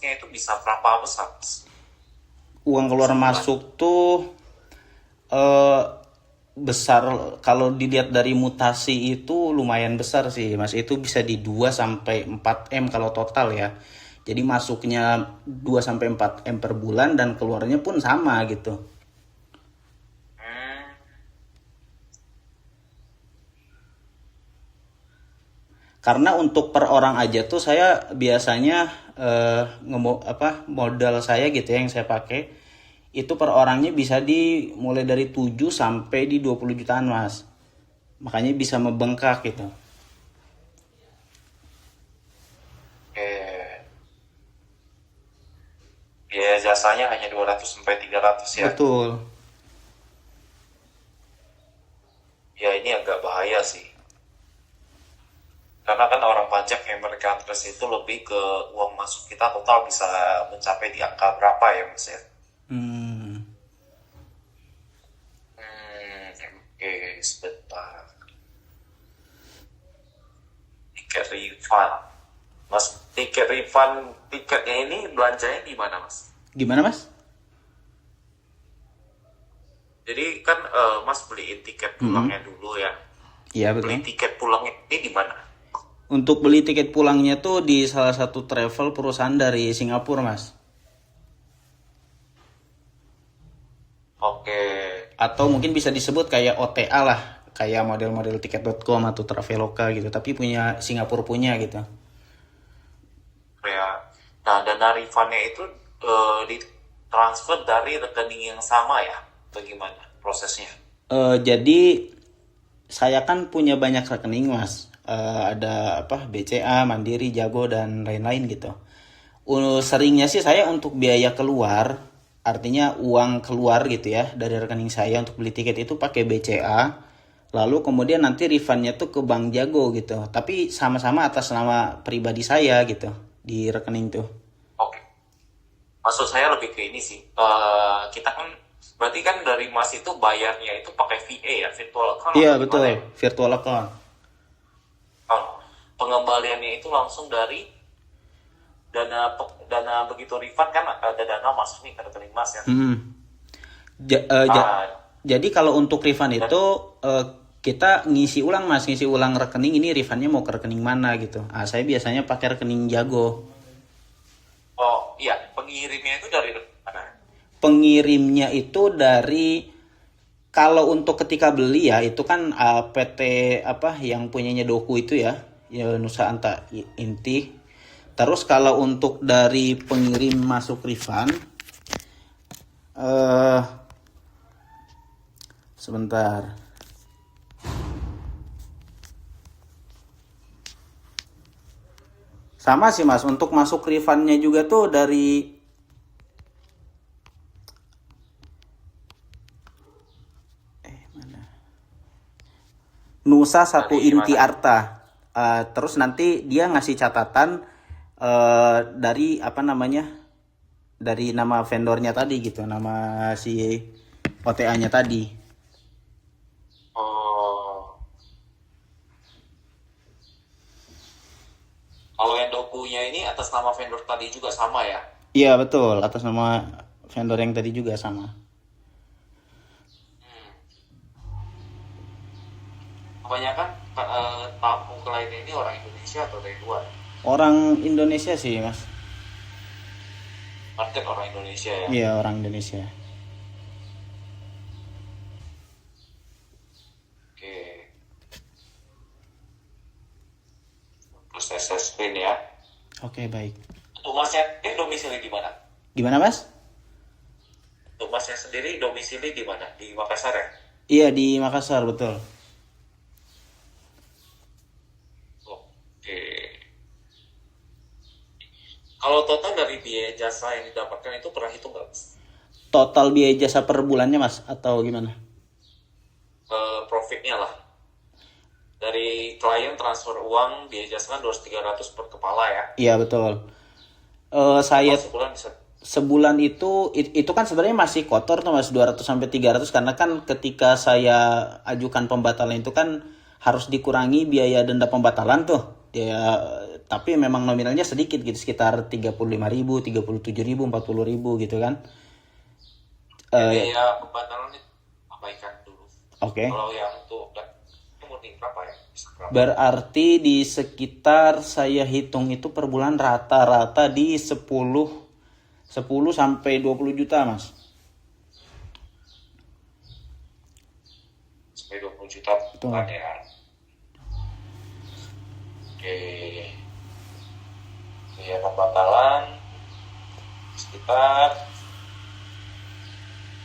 masuknya itu bisa berapa besar, Mas? Uang keluar Sebulan. masuk tuh eh, besar, kalau dilihat dari mutasi itu lumayan besar sih Mas. Itu bisa di 2 sampai 4 M kalau total ya. Jadi masuknya 2 sampai 4 M per bulan dan keluarnya pun sama gitu. Hmm, Karena untuk per orang aja tuh saya biasanya modal saya gitu ya yang saya pakai itu per orangnya bisa mulai dari 7 sampai di 20 jutaan Mas. Makanya bisa membengkak gitu. oke. Biaya jasanya hanya 200 sampai 300 ya. Betul. Ya ini agak bahaya sih. Karena kan orang pajak yang mereka address itu lebih ke uang masuk kita total bisa mencapai di angka berapa ya, Mas ya? Hmm. Oke, sebentar. Tiket refund. Mas, tiket refund, tiketnya ini belanjanya di mana, Mas? Gimana Mas? Jadi kan Mas beliin tiket Mm-mm. pulangnya dulu ya. Iya Beli betul. tiket pulangnya ini di mana? Untuk beli tiket pulangnya tuh di salah satu travel perusahaan dari Singapura Mas. Oke, Atau mungkin bisa disebut kayak OTA lah. Kayak model-model tiket.com atau Traveloka gitu. Tapi punya Singapura punya gitu. ya. Nah, dana refundnya itu ditransfer dari rekening yang sama ya? Bagaimana prosesnya? Jadi saya kan punya banyak rekening Mas. Ada apa BCA, Mandiri, Jago dan lain-lain gitu. Seringnya sih saya untuk biaya keluar, artinya uang keluar gitu ya dari rekening saya untuk beli tiket itu pakai BCA. Lalu kemudian nanti refundnya tuh ke Bank Jago gitu. Tapi sama-sama atas nama pribadi saya gitu di rekening tuh. Oke. Maksud saya lebih ke ini sih. Kita kan berarti kan dari Mas itu bayarnya itu pakai VA ya, virtual account Iya atau betul, gimana ya? virtual account. Oh, pengembaliannya itu langsung dari dana begitu refund kan ada dana masuk nih ke rekening Mas ya. Hmm. Ja- eh, ja- Ah, jadi kalau untuk refund dan itu eh, kita ngisi ulang Mas, ngisi ulang rekening ini refundnya mau ke rekening mana gitu. Saya biasanya pakai rekening Jago. oh iya, pengirimnya itu dari mana? Pengirimnya itu dari, kalau untuk ketika beli ya itu kan PT apa yang punyanya Doku itu ya, ya Nusa Anta Inti. Terus kalau untuk dari pengirim masuk refund, eh sebentar. Sama sih Mas, untuk masuk refundnya juga tuh dari Nusa Satu Dari Inti mana? Arta. Terus nanti dia ngasih catatan dari apa namanya, dari nama vendornya tadi gitu, nama si OTA-nya tadi. Oh, kalau yang dokunya ini atas nama vendor tadi juga sama ya? Iya betul, atas nama vendor yang tadi juga sama. Kebanyakan tamu klien ini orang Indonesia atau dari luar? Orang Indonesia sih Mas. Market orang Indonesia ya. Iya orang Indonesia. Oke, terus SSPin ya. Oke baik. Untuk masnya ini domisili di mana? Gimana Mas? Untuk masnya sendiri domisili di mana? Di Makassar ya? Iya di Makassar betul. Oke. Kalau total dari biaya jasa yang didapatkan itu pernah hitung nggak, Mas? Total biaya jasa per bulannya Mas atau gimana? Profitnya lah. Dari klien transfer uang biaya jasa kan 200-300 per kepala ya. Iya betul. Saya Total sebulan bisa. sebulan itu kan sebenarnya masih kotor tuh Mas, 200 sampai 300 karena kan ketika saya ajukan pembatalan itu kan harus dikurangi biaya denda pembatalan tuh. Ya tapi memang nominalnya sedikit gitu, sekitar 35.000, 37.000, 40.000 gitu kan. Jadi ya pembatalan itu abaikan dulu. Oke. Kalau yang untuk murni berapa ya? Bisa berapa? Berarti di sekitar saya hitung itu per bulan rata-rata di 10 sampai 20 juta, Mas. Sampai 20 juta Betul. bulan ya. Oke. Ya pembatalan sekitar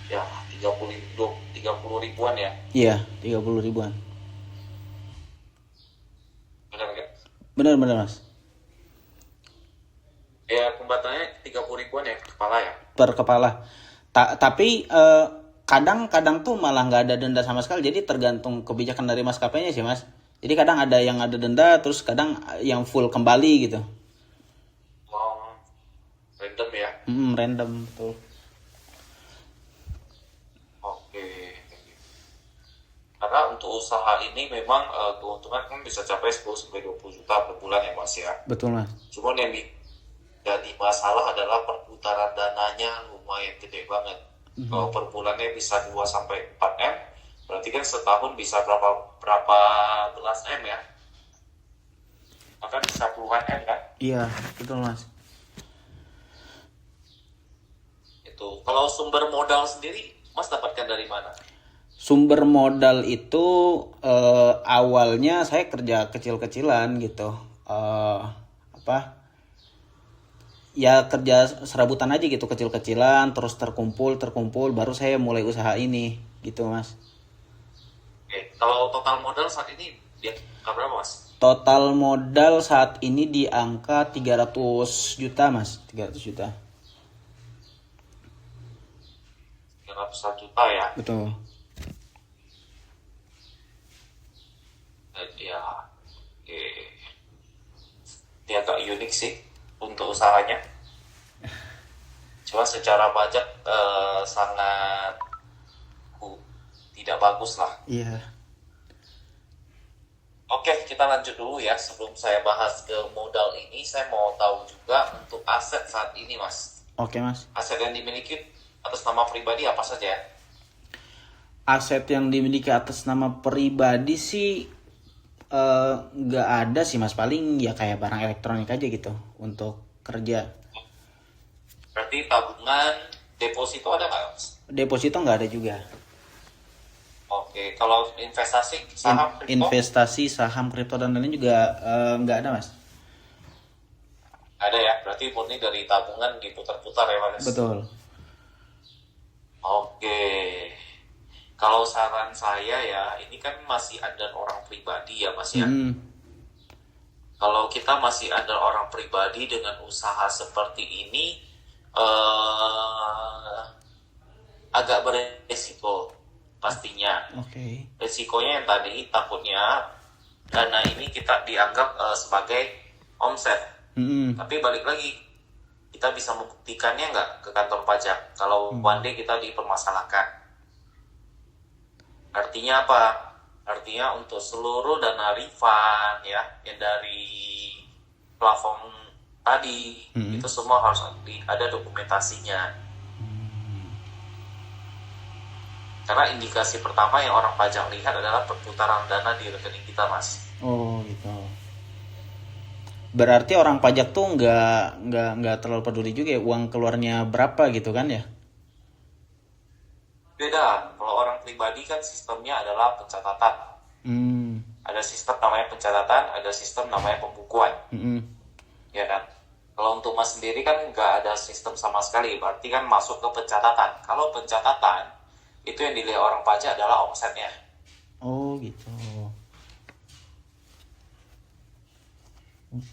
ya 30 ribuan ya. Iya, 30 ribuan. Benar nggak? Benar-benar, Mas. Ya pembatalannya 30 ribuan ya per kepala ya. Per kepala. Tapi kadang-kadang tuh malah nggak ada denda sama sekali. Jadi tergantung kebijakan dari maskapainya sih, Mas. Jadi kadang ada yang ada denda, terus kadang yang full kembali gitu. Oh, random ya. Random betul. Oke. Karena untuk usaha ini memang keuntungan kan bisa capai 10-20 juta per bulan ya Mas ya. Betul, Mas. Cuman yang jadi masalah adalah perputaran dananya lumayan gede banget. Kalau per bulannya bisa 2-4 M, berarti kan setahun bisa berapa belas M ya. Bahkan bisa puluhan M kan. Iya, betul, Mas. Itu. Kalau sumber modal sendiri Mas dapatkan dari mana? Sumber modal itu awalnya saya kerja kecil-kecilan gitu. Ya kerja serabutan aja gitu, kecil-kecilan, terus terkumpul baru saya mulai usaha ini gitu, Mas. Oke. Kalau total modal saat ini dia berapa Mas? Total modal saat ini di angka 300 juta, Mas. 300 juta. 300 juta ya. Betul. Ya, oke. Ini agak unik sih untuk usahanya. Cuma secara budget sangat tidak bagus lah. Iya. Oke, kita lanjut dulu ya. Sebelum saya bahas ke modal ini, saya mau tahu juga untuk aset saat ini, Mas. Oke, Mas. Aset yang dimiliki atas nama pribadi apa saja? Aset yang dimiliki atas nama pribadi sih nggak ada sih, Mas. Paling ya kayak barang elektronik aja gitu untuk kerja. Berarti tabungan, deposito ada nggak, Mas? Deposito nggak ada juga. Oke, kalau investasi saham kripto? Investasi saham, kripto dan lain juga nggak ada, Mas. Ada ya, berarti murni dari tabungan diputar-putar ya, Mas? Betul. Oke. Kalau saran saya ya, ini kan masih ada orang pribadi ya, Mas ya. Kalau kita masih ada orang pribadi dengan usaha seperti ini, agak beresiko pastinya. Oke. Resikonya yang tadi takutnya dana ini kita dianggap sebagai omset. Tapi balik lagi, kita bisa membuktikannya nggak ke kantor pajak kalau one day kita dipermasalahkan. Artinya apa? Artinya untuk seluruh dana refund ya yang dari platform tadi itu semua harus ada dokumentasinya. Karena indikasi pertama yang orang pajak lihat adalah perputaran dana di rekening kita, Mas. Oh gitu. Berarti orang pajak tuh nggak terlalu peduli juga ya uang keluarnya berapa gitu kan ya? Beda. Kalau orang pribadi kan sistemnya adalah pencatatan. Ada sistem namanya pencatatan, ada sistem namanya pembukuan. Ya kan? Kalau untuk Mas sendiri kan nggak ada sistem sama sekali, berarti kan masuk ke pencatatan. Kalau pencatatan, itu yang dilihat orang pajak adalah omsetnya. Oh gitu.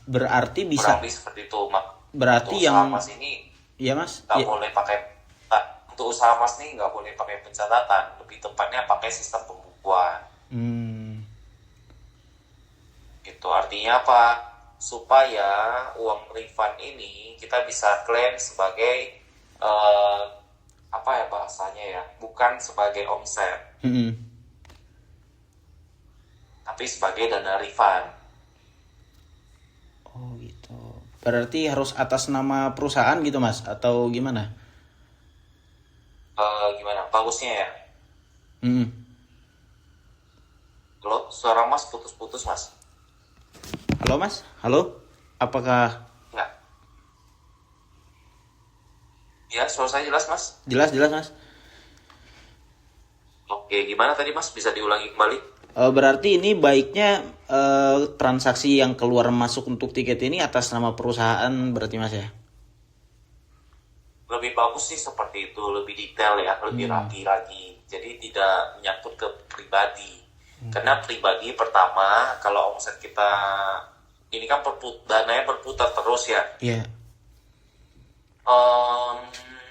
Berarti bisa. Kurang lebih seperti itu, Mak. Berarti untuk yang usaha Mas ini ya Mas. nggak boleh pakai. Untuk usaha Mas ini nggak boleh pakai pencatatan, lebih tepatnya pakai sistem pembukuan. Gitu. Artinya apa? Supaya uang refund ini kita bisa klaim sebagai apa ya bahasanya ya, bukan sebagai omset, tapi sebagai dana refund. Oh Berarti harus atas nama perusahaan gitu Mas atau gimana? Gimana? Bagusnya ya. Hmm. Halo, suara Mas putus-putus Mas. Halo Mas, halo. Apakah Enggak. Ya, suara saya jelas Mas. jelas Mas? Oke, gimana tadi Mas? Bisa diulangi kembali? Berarti ini baiknya transaksi yang keluar masuk untuk tiket ini atas nama perusahaan berarti Mas ya? Lebih bagus sih seperti itu, lebih detail ya, lebih rapi lagi. Jadi tidak menyangkut ke pribadi. Karena pribadi pertama, kalau omset kita ini kan dananya berputar terus ya. Iya.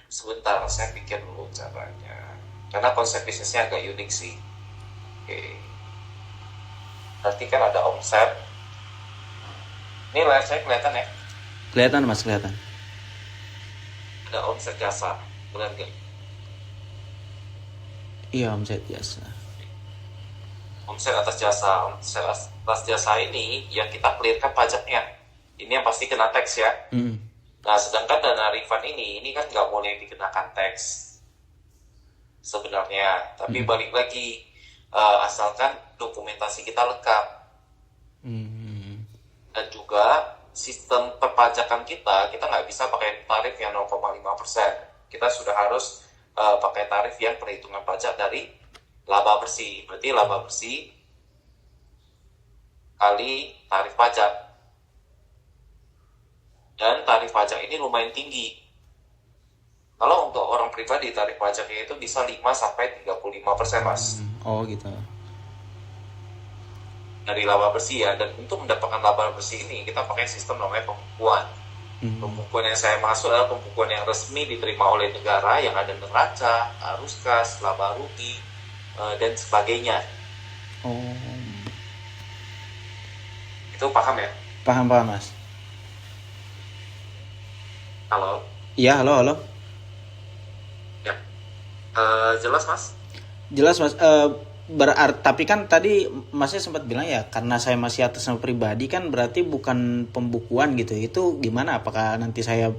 Sebentar, saya pikir dulu caranya. Karena konsep bisnisnya agak unik sih. Oke. Nanti kan ada omset. Ini layar saya kelihatan ya? Kelihatan Mas, kelihatan. Ada omset jasa, benar nggak? Iya, omset jasa. Omset atas jasa ini yang kita clearkan pajaknya. Ini yang pasti kena tax ya. Nah, sedangkan dana refund ini kan nggak boleh dikenakan tax sebenarnya. Tapi balik lagi, asalkan dokumentasi kita lengkap. Dan juga sistem perpajakan kita nggak bisa pakai tarif yang 0,5%. Kita sudah harus pakai tarif yang perhitungan pajak dari laba bersih. Berarti laba bersih kali tarif pajak. Dan tarif pajak ini lumayan tinggi. Kalau untuk orang pribadi tarif pajaknya itu bisa 5-35% Mas. Oh gitu. Dari laba bersih ya. Dan untuk mendapatkan laba bersih ini kita pakai sistem namanya pembukuan. Pembukuan yang saya maksud adalah pembukuan yang resmi diterima oleh negara, yang ada neraca, arus kas, laba rugi, dan sebagainya. Itu paham ya? Paham Mas. Halo? Iya, halo. Ya. Jelas Mas? Jelas Mas. Berarti tapi kan tadi Masnya sempat bilang ya karena saya masih atas nama pribadi kan berarti bukan pembukuan gitu. Itu gimana? Apakah nanti saya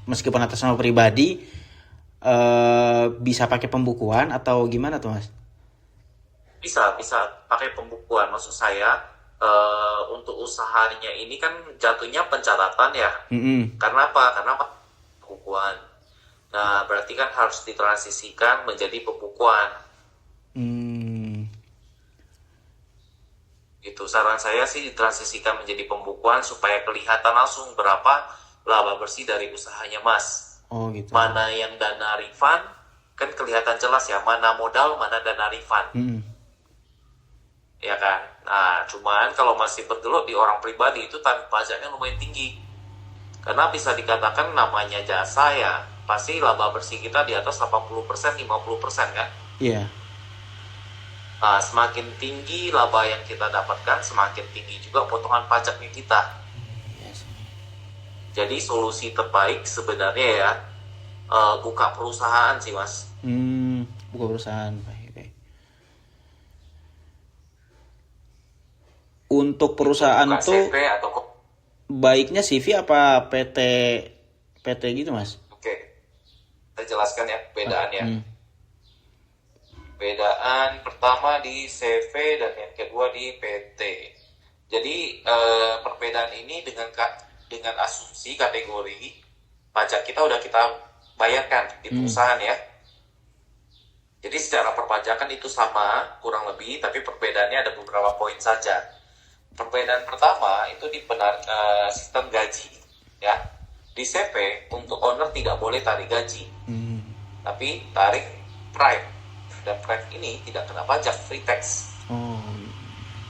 meskipun atas nama pribadi bisa pakai pembukuan atau gimana tuh Mas? Bisa pakai pembukuan. Maksud saya untuk usahanya ini kan jatuhnya pencatatan ya. Karena apa? Karena pembukuan. Nah, berarti kan harus ditransisikan menjadi pembukuan. Gitu. Saran saya sih ditransisikan menjadi pembukuan supaya kelihatan langsung berapa laba bersih dari usahanya Mas. Oh gitu. Mana yang dana refund kan kelihatan jelas ya, mana modal, mana dana refund. Ya kan? Nah, cuman kalau masih bergelut di orang pribadi itu tarif pajaknya lumayan tinggi. Karena bisa dikatakan namanya jasa ya, pasti laba bersih kita di atas 80%, 50% kan? Iya. Nah, semakin tinggi laba yang kita dapatkan, semakin tinggi juga potongan pajaknya kita. Jadi solusi terbaik sebenarnya ya, buka perusahaan sih Mas. Buka perusahaan. Baik. Untuk perusahaan buka tuh CV atau baiknya CV apa PT gitu Mas? Oke. Saya jelaskan ya perbedaannya. Perbedaan pertama di CV dan yang kedua di PT. Jadi perbedaan ini dengan asumsi kategori pajak kita udah kita bayarkan di perusahaan ya. Jadi secara perpajakan itu sama kurang lebih, tapi perbedaannya ada beberapa poin saja. Perbedaan pertama itu di sistem gaji ya. Di CV untuk owner tidak boleh tarik gaji, tapi tarik prime. Dan prime ini tidak kena pajak, free tax.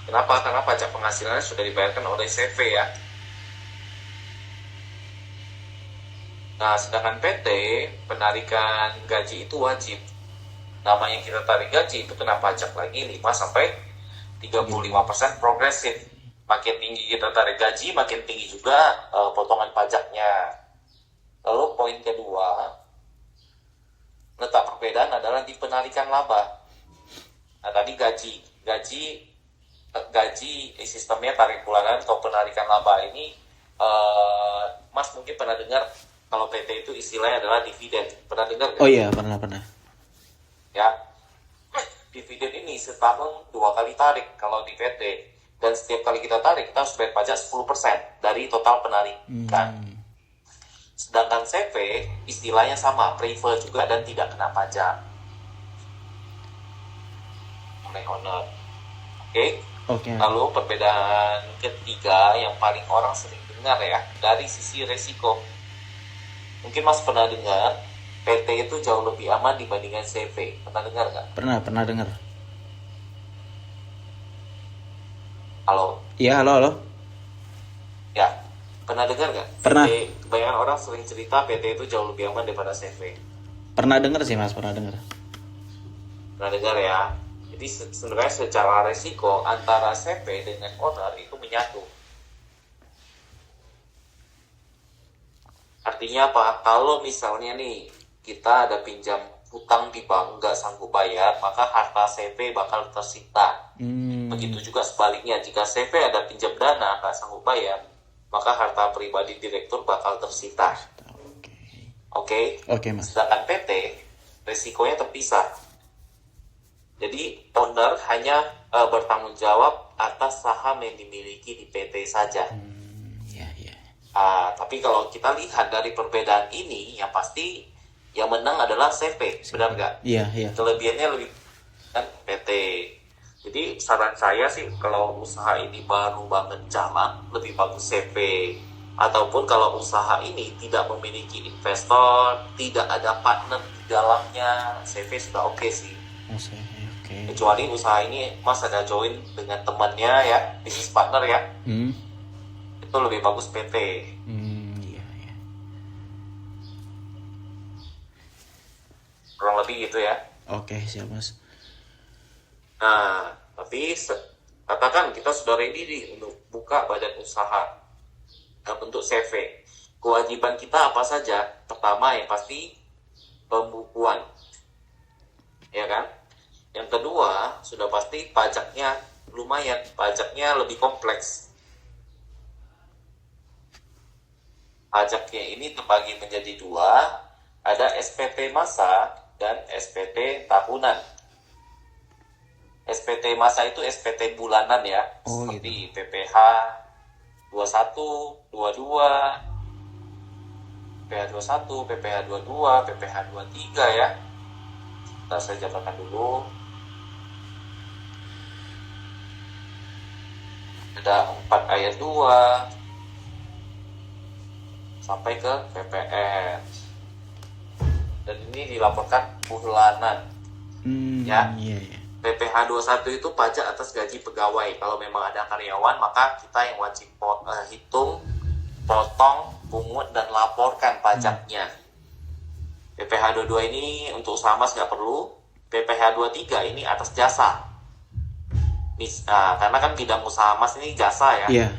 Kenapa? Karena pajak penghasilannya sudah dibayarkan oleh CV ya. Nah, sedangkan PT, penarikan gaji itu wajib. Nama yang kita tarik gaji itu kena pajak lagi 5-35% progresif. Makin tinggi kita tarik gaji, makin tinggi juga potongan pajaknya. Lalu poin kedua, letak perbedaan adalah di penarikan laba. Nah, tadi gaji sistemnya tarik bulanan atau penarikan laba ini Mas mungkin pernah dengar kalau PT itu istilahnya adalah dividen. Pernah dengar nggak? Oh iya, pernah. Ya, dividen ini setahun 2 kali tarik kalau di PT. Dan setiap kali kita tarik, kita harus bayar pajak 10% dari total penarikan. Sedangkan CV, istilahnya sama, prefer juga dan tidak kena pajak oleh owner. Oke. Lalu perbedaan ketiga yang paling orang sering dengar ya, dari sisi resiko. Mungkin Mas pernah dengar, PT itu jauh lebih aman dibandingkan CV. Pernah dengar nggak? Pernah dengar. Halo? Iya, halo. Ya, pernah dengar nggak? Pernah. Kebanyakan orang sering cerita PT itu jauh lebih aman daripada CV. Pernah dengar sih Mas, pernah dengar. Pernah dengar ya? Jadi sebenarnya secara resiko antara CV dengan owner itu menyatu. Artinya apa? Kalau misalnya nih kita ada pinjam hutang di bank nggak sanggup bayar, maka harta CV bakal tersita. Begitu juga sebaliknya, jika CV ada pinjam dana nggak sanggup bayar, maka harta pribadi direktur bakal tersita. Oke? Mas. Sedangkan PT resikonya terpisah. Jadi owner hanya bertanggung jawab atas saham yang dimiliki di PT saja. Tapi kalau kita lihat dari perbedaan ini, yang pasti yang menang adalah CV, benar nggak? Iya. Kelebihannya lebih kan PT. Jadi saran saya sih kalau usaha ini baru banget jalan, lebih bagus CV. Ataupun kalau usaha ini tidak memiliki investor, tidak ada partner di dalamnya, CV sudah oke sih. Kecuali usaha ini Mas ada join dengan temannya ya, bisnis partner ya. Itu lebih bagus PT. Iya. Kurang lebih gitu ya. Oke, siap Mas. Nah, tapi katakan kita sudah ready nih untuk buka badan usaha bentuk CV. Kewajiban kita apa saja? Pertama yang pasti pembukuan, ya kan? Yang kedua sudah pasti pajaknya lumayan, pajaknya lebih kompleks. Pajaknya ini terbagi menjadi dua, ada SPT masa dan SPT tahunan. SPT masa itu SPT bulanan ya, seperti gitu. PPH 21, 22, PPH 21, PPH 22, PPH 23 ya. Kita saya jabarkan dulu. Ada 4 ayat 2 sampai ke PPS. Dan ini dilaporkan bulanan. Ya. Iya. PPH 21 itu pajak atas gaji pegawai. Kalau memang ada karyawan, maka kita yang wajib hitung, potong, pungut, dan laporkan pajaknya. PPH 22 ini untuk usaha mas nggak perlu. PPH 23 ini atas jasa. Karena kan bidang usaha mas ini jasa ya. Iya.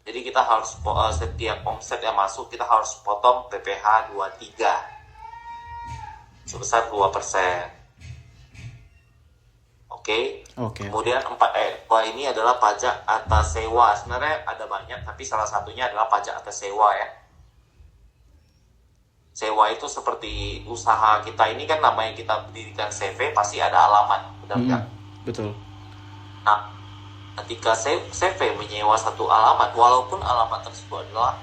Jadi kita harus setiap omset yang masuk kita harus potong PPH 23 sebesar 2%. Oke. Kemudian 4 ini adalah pajak atas sewa. Sebenarnya ada banyak, tapi salah satunya adalah pajak atas sewa ya. Sewa itu seperti usaha kita ini kan namanya kita dirikan CV pasti ada alamat, benar nggak? Betul. Nah, ketika CV menyewa satu alamat, walaupun alamat tersebut adalah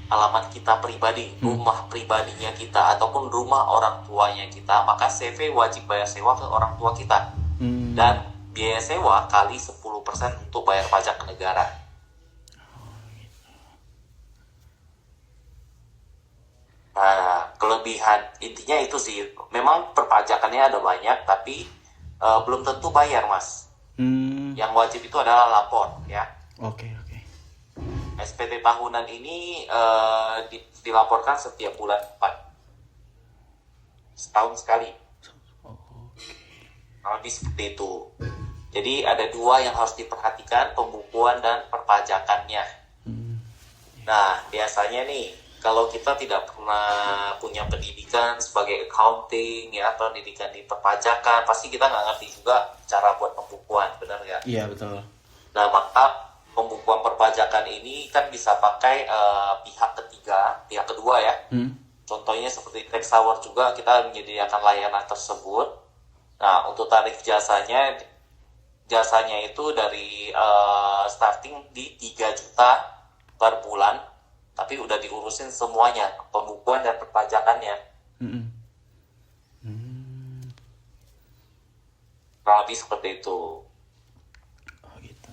alamat kita pribadi, rumah pribadinya kita ataupun rumah orang tuanya kita, maka CV wajib bayar sewa ke orang tua kita. Dan biaya sewa kali 10% untuk bayar pajak ke negara. Nah, kelebihan intinya itu sih. Memang perpajakannya ada banyak, tapi belum tentu bayar, Mas. Yang wajib itu adalah lapor, ya. Oke. SPT tahunan ini dilaporkan setiap bulan 4. Setahun sekali. Lebih seperti itu. Jadi ada dua yang harus diperhatikan, pembukuan dan perpajakannya. Nah, biasanya nih, kalau kita tidak pernah punya pendidikan sebagai accounting, ya, pendidikan di perpajakan, pasti kita nggak ngerti juga cara buat pembukuan, benar nggak? Iya, betul. Nah, maka pembukuan perpajakan ini kan bisa pakai pihak kedua ya. Contohnya seperti tax hour juga kita menyediakan layanan tersebut. Nah, untuk tarif jasanya itu dari starting di 3 juta per bulan, tapi udah diurusin semuanya, pembukuan dan perpajakannya. Kurang lebih seperti itu. Oh gitu.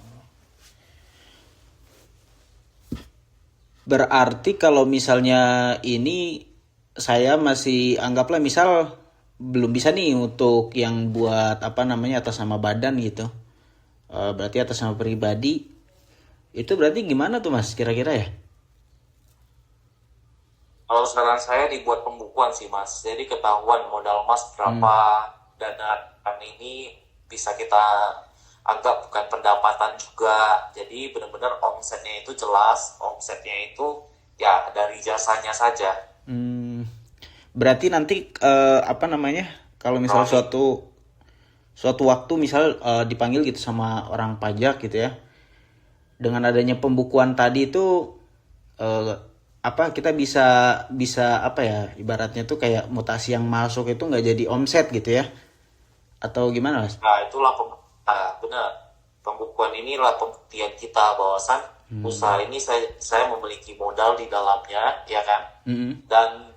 Berarti kalau misalnya ini saya masih anggaplah misal belum bisa nih untuk yang buat atas nama badan gitu. Berarti atas nama pribadi. Itu berarti gimana tuh Mas kira-kira ya? Kalau saran saya dibuat pembukuan sih Mas. Jadi ketahuan modal Mas berapa, dana ini bisa kita anggap bukan pendapatan juga. Jadi benar-benar omsetnya itu jelas, omsetnya itu ya dari jasanya saja. Berarti nanti kalau misal suatu waktu misal dipanggil gitu sama orang pajak gitu ya, dengan adanya pembukuan tadi itu kita bisa ibaratnya tuh kayak mutasi yang masuk itu nggak jadi omset gitu ya, atau gimana Mas? Nah itulah benar, pembukuan inilah pembuktian kita bahwasan usaha ini saya memiliki modal di dalamnya ya kan. Dan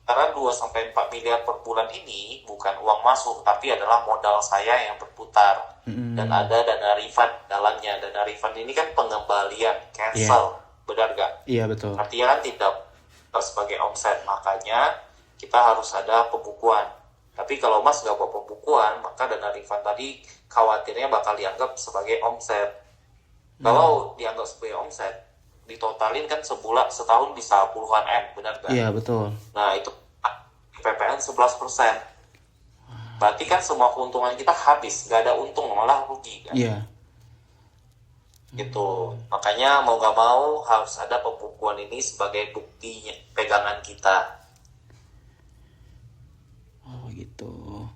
karena 2-4 miliar per bulan ini bukan uang masuk, tapi adalah modal saya yang berputar. Dan ada dana refund dalamnya. Dana refund ini kan pengembalian, cancel, benar gak? Iya betul. Artinya kan tidak sebagai omset, makanya kita harus ada pembukuan. Tapi kalau Mas gak buat pembukuan, maka dana refund tadi khawatirnya bakal dianggap sebagai omset. Kalau dianggap sebagai omset, ditotalin kan setahun bisa puluhan M, benar gak? Iya betul. Nah itu PPN 11%. Berarti kan semua keuntungan kita habis, gak ada untung, malah rugi kan? Iya. Gitu. Makanya mau gak mau harus ada pembukuan ini sebagai bukti pegangan kita. Oh gitu.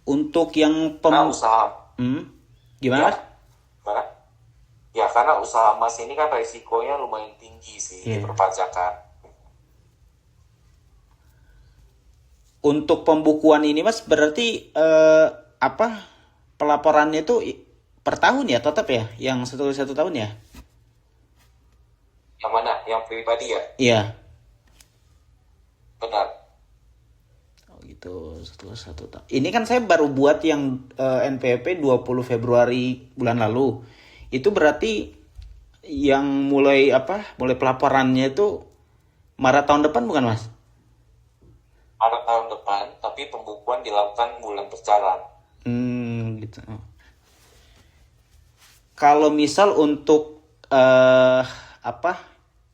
Untuk yang usaha gimana? Ya karena usaha Mas ini kan resikonya lumayan tinggi sih di perpajakan. Untuk pembukuan ini Mas berarti pelaporannya itu per tahun ya tetap ya, yang satu tahun ya? Yang mana? Yang pribadi ya? Iya. Benar. Oh gitu, satu tahun. Ini kan saya baru buat yang NPWP 20 Februari bulan lalu. Itu berarti yang mulai pelaporannya itu Maret tahun depan bukan Mas? Maret tahun depan, tapi pembukuan dilakukan bulan berjalan. Gitu. Kalau misal untuk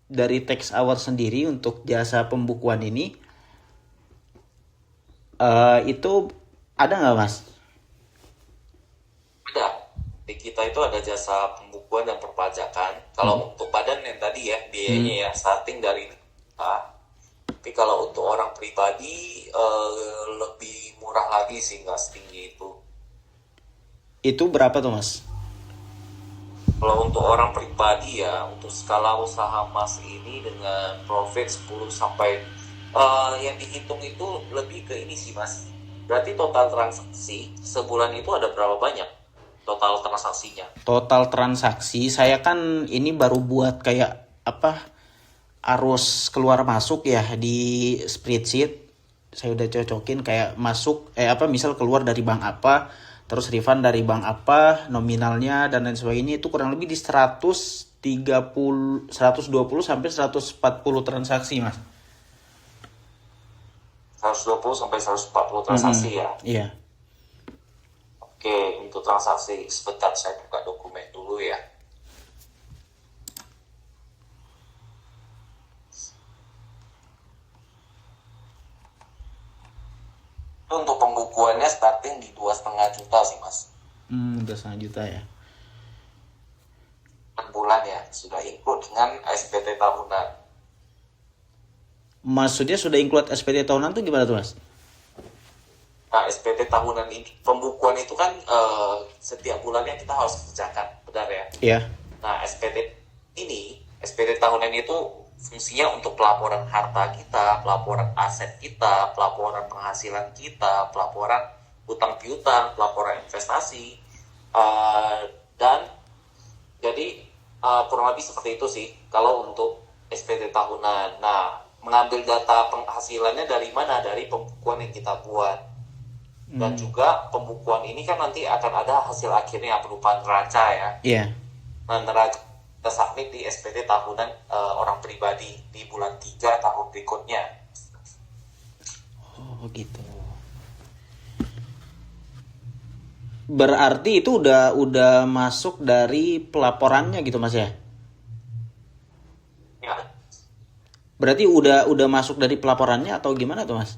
dari tax hour sendiri untuk jasa pembukuan ini itu ada nggak Mas? Ada. Di kita itu ada jasa pembukuan dan perpajakan. Kalau untuk badan yang tadi ya biayanya ya starting dari tapi kalau untuk orang pribadi lebih murah lagi sih, nggak setinggi itu. Itu berapa tuh Mas? Kalau untuk orang pribadi ya, untuk skala usaha Mas ini dengan profit 10 sampai yang dihitung itu lebih ke ini sih Mas. Berarti total transaksi sebulan itu ada berapa banyak total transaksinya? Total transaksi saya kan ini baru buat kayak arus keluar masuk ya di spreadsheet. Saya udah cocokin kayak masuk misal keluar dari bank apa, terus refund dari bank apa, nominalnya dan lain sebagainya, itu kurang lebih di 120 sampai 140 transaksi Mas. 120 sampai 140 transaksi ya? Iya. Oke, untuk transaksi sebentar saya buka dokumen dulu ya. Untuk pembukuannya starting di 2,5 juta sih Mas. 2,5 juta ya. Per bulan ya, sudah include dengan SPT tahunan. Maksudnya sudah include SPT tahunan tuh gimana tuh Mas? Nah, SPT tahunan ini, pembukuan itu kan setiap bulannya kita harus kerjakan, benar ya? Iya. Nah, SPT tahunan itu fungsinya untuk pelaporan harta kita, pelaporan aset kita, pelaporan penghasilan kita, pelaporan utang piutang, pelaporan investasi, dan jadi kurang lebih seperti itu sih kalau untuk SPT tahunan. Nah, mengambil data penghasilannya dari mana? Dari pembukuan yang kita buat. Dan juga pembukuan ini kan nanti akan ada hasil akhirnya berupa neraca ya. Iya. Nah, neraca kita submit di SPT tahunan orang pribadi di bulan 3 tahun berikutnya. Oh gitu. Berarti itu udah masuk dari pelaporannya gitu Mas ya? Ya. Berarti udah masuk dari pelaporannya atau gimana tuh Mas?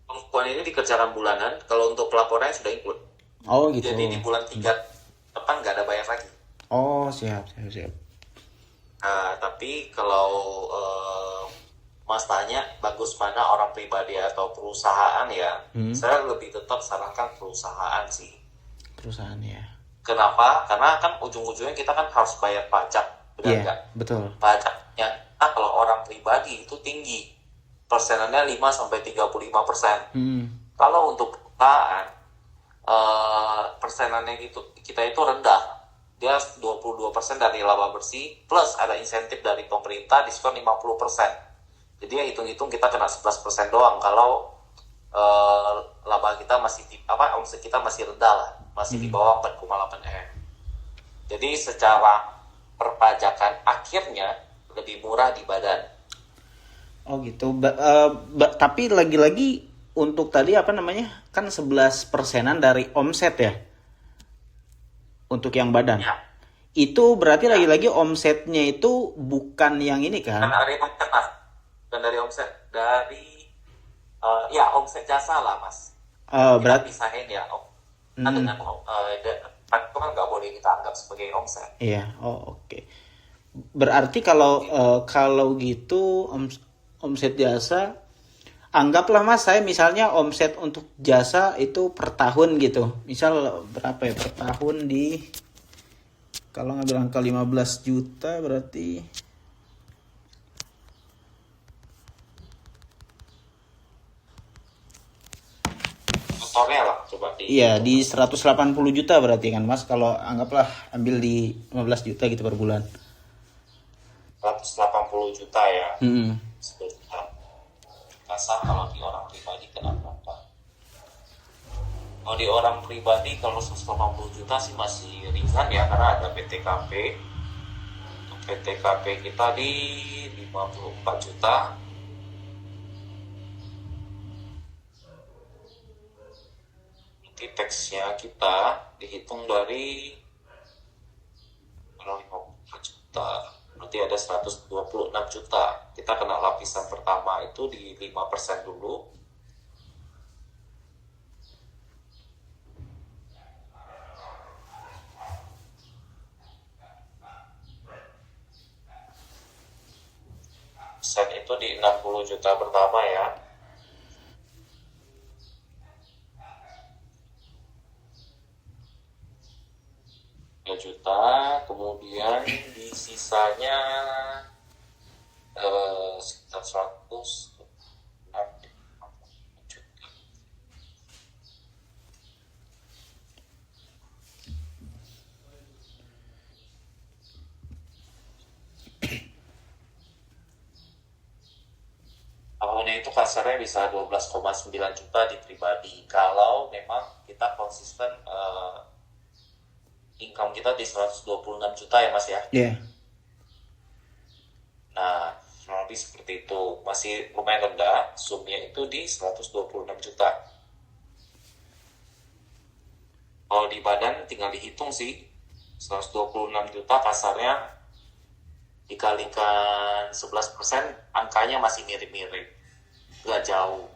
Pembukuan ini dikerjakan bulanan, kalau untuk pelaporannya sudah include. Oh gitu. Jadi di bulan 3 depan nggak ada bayar lagi. Oh siap. Tapi kalau Mas tanya bagus mana orang pribadi atau perusahaan ya, saya lebih tetap sarankan perusahaan sih. Perusahaan ya. Kenapa? Karena kan ujung-ujungnya kita kan harus bayar pajak, benar nggak? Betul. Pajaknya kalau orang pribadi itu tinggi, persenannya 5-35%. Kalau untuk perusahaan persenannya kita itu rendah. Dia 22% dari laba bersih, plus ada insentif dari pemerintah diskon 50%. Jadi ya hitung-hitung kita kena 11% doang kalau laba kita omset kita masih rendah lah, masih di bawah 4,8 M. Jadi secara perpajakan akhirnya lebih murah di badan. Oh gitu. Tapi lagi-lagi untuk tadi kan 11%-an dari omset ya? Untuk yang badan. Ya. Itu berarti lagi-lagi omsetnya itu bukan yang ini kan? Dari omset, omset jasa lah Mas. Berarti Pisahin ya. Dengan itu kan nggak boleh kita anggap sebagai omset. Iya. Oh oke. Berarti kalau gitu omset jasa, anggaplah Mas, saya misalnya omset untuk jasa itu per tahun gitu. Misal berapa ya per tahun kalau ngambil angka 15 juta berarti motornya lah coba di 180 juta berarti kan Mas, kalau anggaplah ambil di 15 juta gitu per bulan. 180 juta ya. Sebentar. Kasar kalau di orang pribadi kena berapa? Kalau di orang pribadi kalau 180 juta sih masih ringan ya, karena ada PTKP. Untuk PTKP kita di 54 juta. Nanti teksnya kita dihitung dari 54 juta. Berarti ada 126 juta. Kita kena lapisan pertama itu di 5% dulu. Persen itu di 60 juta pertama ya. Juta, kemudian di sisanya sekitar 100 juta. Tahunnya itu kasarnya bisa 12,9 juta di pribadi kalau memang kita konsisten income kita di 126 juta ya Mas ya. Iya. Nah, lebih seperti itu. Masih lumayan rendah, sumnya itu di 126 juta. Kalau di badan tinggal dihitung sih. 126 juta kasarnya dikalikan 11%, angkanya masih mirip-mirip. Nggak jauh.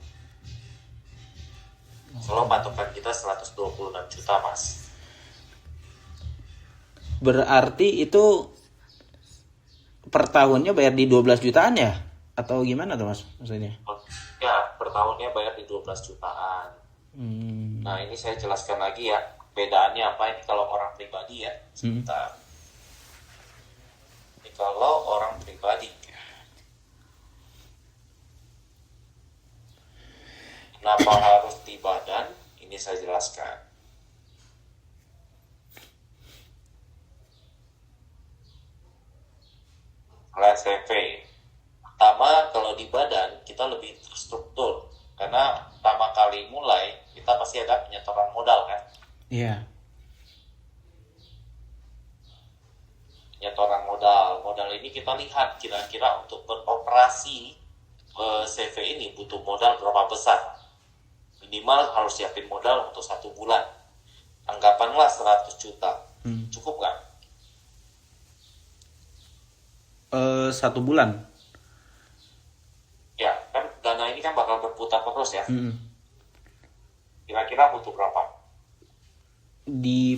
Kalau patokan kita 126 juta Mas. Berarti itu per tahunnya bayar di 12 jutaan ya? Atau gimana tuh Mas maksudnya? Ya, per tahunnya bayar di 12 jutaan. Nah, ini saya jelaskan lagi ya. Bedaannya apa ini kalau orang pribadi ya. Sebentar. kalau orang pribadi. Kenapa harus di badan? Ini saya jelaskan. Lihat CV. Pertama, kalau di badan kita lebih terstruktur. Karena pertama kali mulai, kita pasti ada penyetoran modal kan? Iya. Penyetoran modal. Modal ini kita lihat kira-kira untuk beroperasi CV ini butuh modal berapa besar. Minimal harus siapin modal untuk 1 bulan. Anggapanlah 100 juta. Cukup nggak? 1 bulan. Ya, kan dana ini kan bakal berputar terus ya. Kira-kira butuh berapa?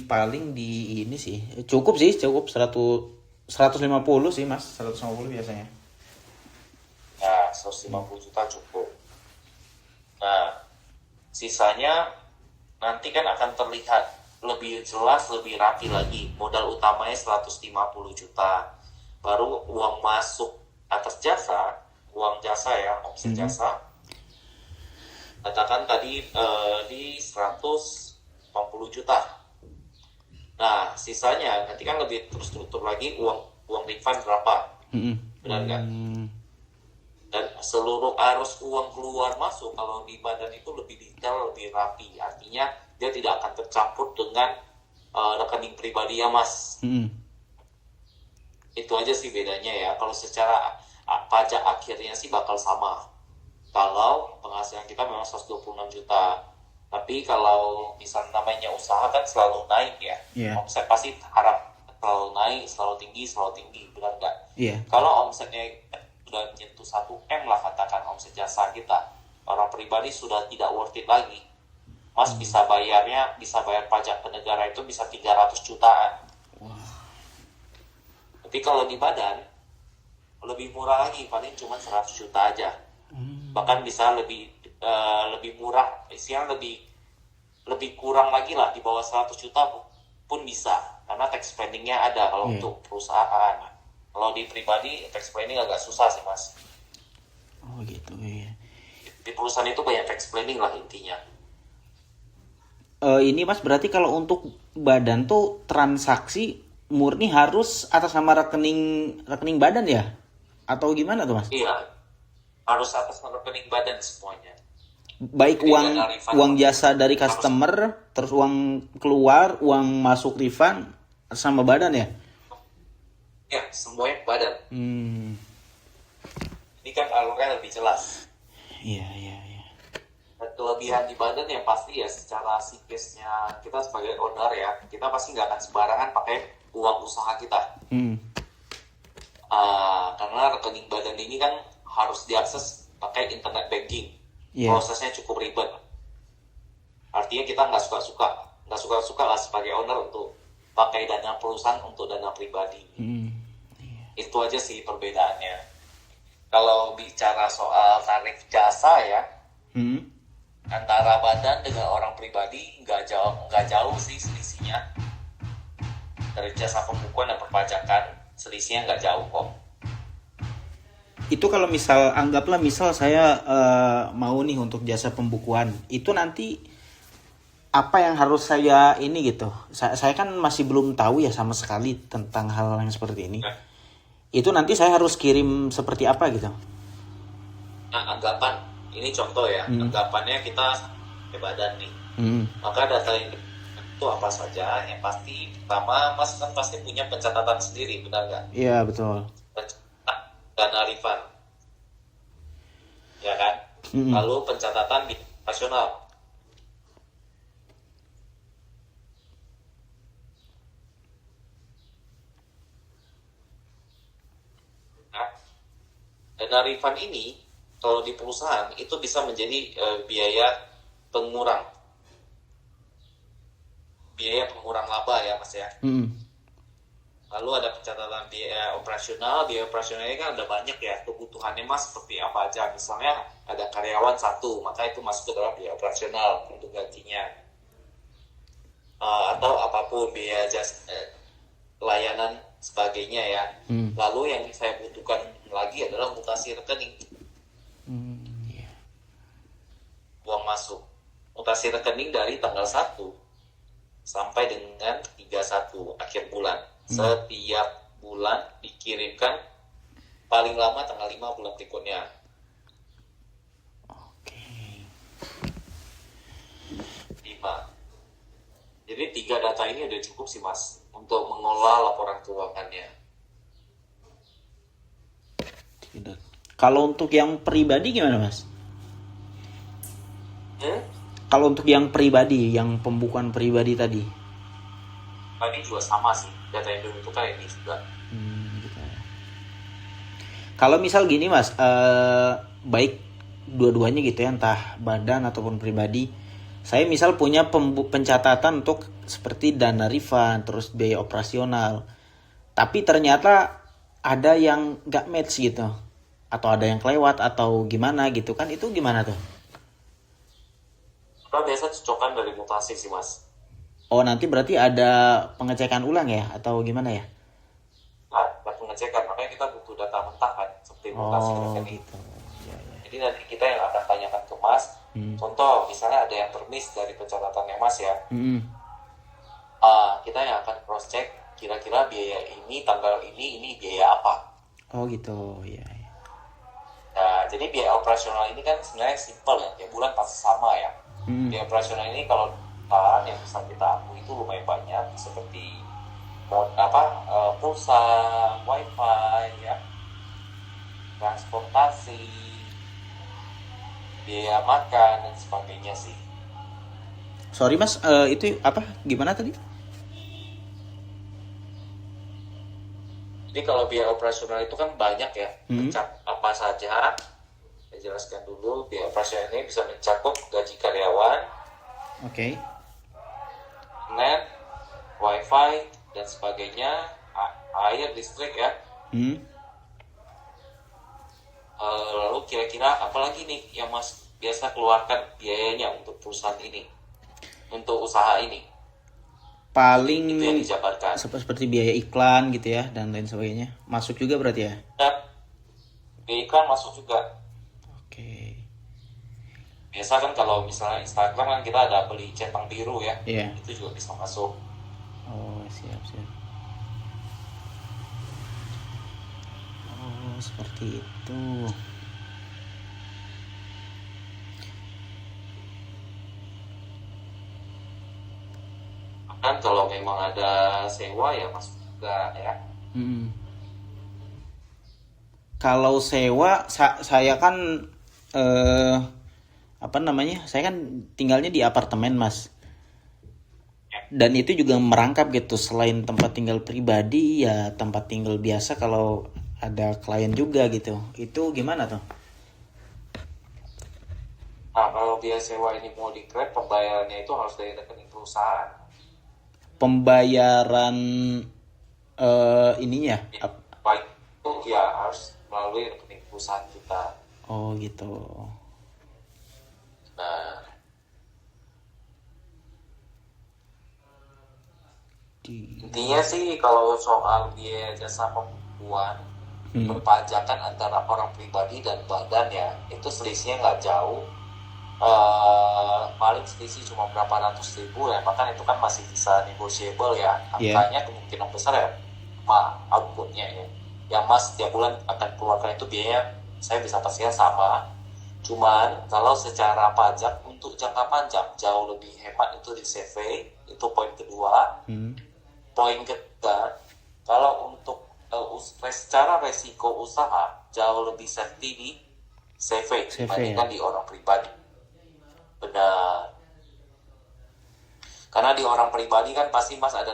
Paling di ini sih. Cukup 150 sih, Mas. 150 biasanya. Nah, 150 juta cukup. Nah, sisanya nanti kan akan terlihat lebih jelas, lebih rapi lagi. Modal utamanya 150 juta. Baru uang masuk atas jasa, uang jasa ya, omset jasa. Katakan tadi di 150 juta. Nah, sisanya nanti kan lebih terstruktur lagi uang refund berapa. Benar nggak? Dan seluruh arus uang keluar masuk kalau di badan itu lebih detail, lebih rapi. Artinya dia tidak akan tercampur dengan rekening pribadi ya, Mas. Itu aja sih bedanya ya. Kalau secara pajak akhirnya sih bakal sama. Kalau penghasilan kita memang 126 juta. Tapi kalau misalnya namanya usaha kan selalu naik ya. Omset pasti harap selalu naik, selalu tinggi, benar nggak? Kalau omsetnya sudah menyentuh 1M lah katakan omset jasa kita, orang pribadi sudah tidak worth it lagi. Mas bisa bayar pajak ke negara itu bisa 300 jutaan. Tapi kalau di badan lebih murah lagi, paling cuma 100 juta aja. Bahkan bisa lebih murah, isinya lebih kurang lagi lah, di bawah 100 juta pun bisa, karena tax spendingnya ada kalau untuk perusahaan. Kalau di pribadi tax planning agak susah sih, Mas. Oh gitu ya. Di perusahaan itu banyak tax planning lah intinya. Ini Mas, berarti kalau untuk badan tuh transaksi murni harus atas nama rekening badan ya? Atau gimana tuh, Mas? Iya, harus atas nama rekening badan semuanya. Baik uang jasa dari customer, terus uang keluar, uang masuk refund sama badan ya? Ya, semuanya badan. Ini kan alurnya lebih jelas. Iya. Dan kelebihan di badan yang pasti ya secara psikisnya kita sebagai owner ya, kita pasti nggak akan sembarangan pakai uang usaha kita. Karena rekening badan ini kan harus diakses pakai internet banking. Prosesnya cukup ribet. Artinya kita nggak suka lah sebagai owner untuk pakai dana perusahaan untuk dana pribadi. Itu aja sih perbedaannya. Kalau bicara soal tarif jasa ya, antara badan dengan orang pribadi nggak jauh sih selisihnya. Dari jasa pembukuan dan perpajakan selisihnya nggak jauh kok. Itu kalau anggaplah saya mau nih untuk jasa pembukuan, itu nanti apa yang harus saya ini gitu? Saya kan masih belum tahu ya sama sekali tentang hal yang seperti ini. Itu nanti saya harus kirim seperti apa gitu? Nah, anggapan ini contoh ya, anggapannya kita ke badan nih. Maka data itu apa saja? Yang pasti pertama, Mas kan pasti punya pencatatan sendiri, benar nggak? Iya, betul. Dana refund, ya kan? Lalu pencatatan di nasional. Nah, dana refund ini kalau di perusahaan itu bisa menjadi biaya pengurang laba ya, Mas ya. Lalu ada pencatatan biaya operasionalnya kan ada banyak ya, kebutuhannya Mas seperti apa aja. Misalnya ada karyawan 1, maka itu masuk ke dalam biaya operasional untuk gajinya. Atau apapun biaya layanan sebagainya ya. Lalu yang saya butuhkan lagi adalah mutasi rekening. Iya. Uang masuk. Mutasi rekening dari tanggal 1 sampai dengan 31 akhir bulan. Setiap bulan dikirimkan paling lama tanggal 5 bulan berikutnya. Oke. 5. Jadi 3 data ini udah cukup sih Mas untuk mengolah laporan keuangannya. Tidak. Kalau untuk yang pribadi gimana Mas? Kalau untuk yang pribadi, yang pembukuan pribadi tadi? Tadi juga sama sih, data yang dibutuhkan ini juga. Gitu ya. Kalau misal gini Mas, baik dua-duanya gitu ya, entah badan ataupun pribadi. Saya misal punya pencatatan untuk seperti dana refund, terus biaya operasional. Tapi ternyata ada yang gak match gitu. Atau ada yang kelewat atau gimana gitu kan, itu gimana tuh? Kita biasa cocokkan dari mutasi sih Mas. Oh nanti berarti ada pengecekan ulang ya atau gimana ya? Nah, ada pengecekan, makanya kita butuh data mentah kan, seperti mutasi rekening. Gitu. Ya. Jadi nanti kita yang akan tanyakan ke Mas, contoh misalnya ada yang termiss dari pencatatannya Mas ya, kita yang akan cross check kira-kira biaya ini tanggal ini biaya apa. Oh gitu, ya. Nah, jadi biaya operasional ini kan sebenarnya simple ya, tiap bulan pasti sama ya. Biaya operasional ini kalau yang bisa kita akui itu lumayan banyak, seperti pulsa, wifi ya, transportasi, biaya makan dan sebagainya sih. Sorry Mas, itu apa? Gimana tadi? Jadi kalau biaya operasional itu kan banyak ya, apa saja. Saya jelaskan dulu, biaya operasional ini bisa mencakup gaji karyawan, net, wifi dan sebagainya, air, listrik ya. Lalu kira-kira apalagi nih yang Mas biasa keluarkan biayanya untuk perusahaan ini, untuk usaha ini? Paling itu yang dijabarkan. Seperti biaya iklan gitu ya dan lain sebagainya. Masuk juga berarti ya? Biaya iklan masuk juga. Oke. Biasa kan kalau misalnya Instagram kan kita ada beli centang biru ya. Iya. Itu juga bisa masuk. Oh, siap. Oh, seperti itu. Kan kalau memang ada sewa ya masuk juga ya. Kalau sewa saya kan saya kan tinggalnya di apartemen Mas. Dan itu juga merangkap gitu, selain tempat tinggal pribadi ya tempat tinggal biasa kalau ada klien juga gitu. Itu gimana tuh? Nah, kalau biaya sewa ini mau di-grab, pembayarannya itu harus dari rekening perusahaan. Pembayaran ininya? Baik itu ya harus melalui rekening perusahaan kita. Oh gitu. Nah, intinya sih kalau soal biaya jasa pembukuan perpajakan antara orang pribadi dan badan ya, itu selisihnya nggak jauh. Paling selisih cuma berapa ratus ribu ya, bahkan itu kan masih bisa negotiable ya. Angkanya kemungkinan besar ya outputnya ya. Yang Mas setiap bulan akan keluarkan itu biaya saya bisa pastikan sama. Cuman kalau secara pajak untuk jangka panjang jauh lebih hemat itu di CV, itu poin kedua. Poin ketiga, kalau untuk secara resiko usaha jauh lebih safety di CV dibandingkan di orang pribadi. Benar. Karena di orang pribadi kan pasti Mas ada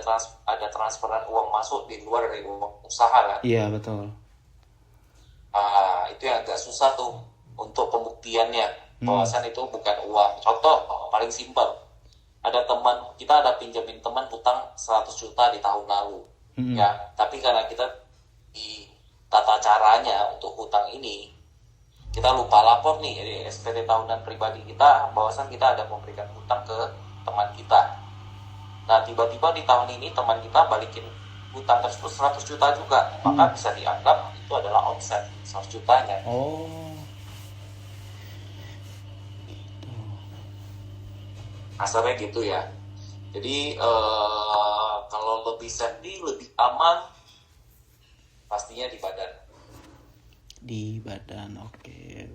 transferan uang masuk di luar dari uang usaha kan? Iya betul. Itu yang agak susah tuh untuk pembuktiannya. Bahwasan itu bukan uang. Contoh paling simpel. Kita ada pinjamin teman utang 100 juta di tahun lalu. Ya, tapi karena kita di tata caranya untuk utang ini kita lupa lapor nih di SPT tahunan pribadi kita, bahwasan kita ada memberikan utang ke teman kita. Nah, tiba-tiba di tahun ini teman kita balikin utang tersebut 100 juta juga, maka bisa dianggap itu adalah omset 100 jutanya. Oh. Kasarnya gitu ya. Jadi kalau lebih safety, lebih aman, pastinya di badan. Di badan, oke.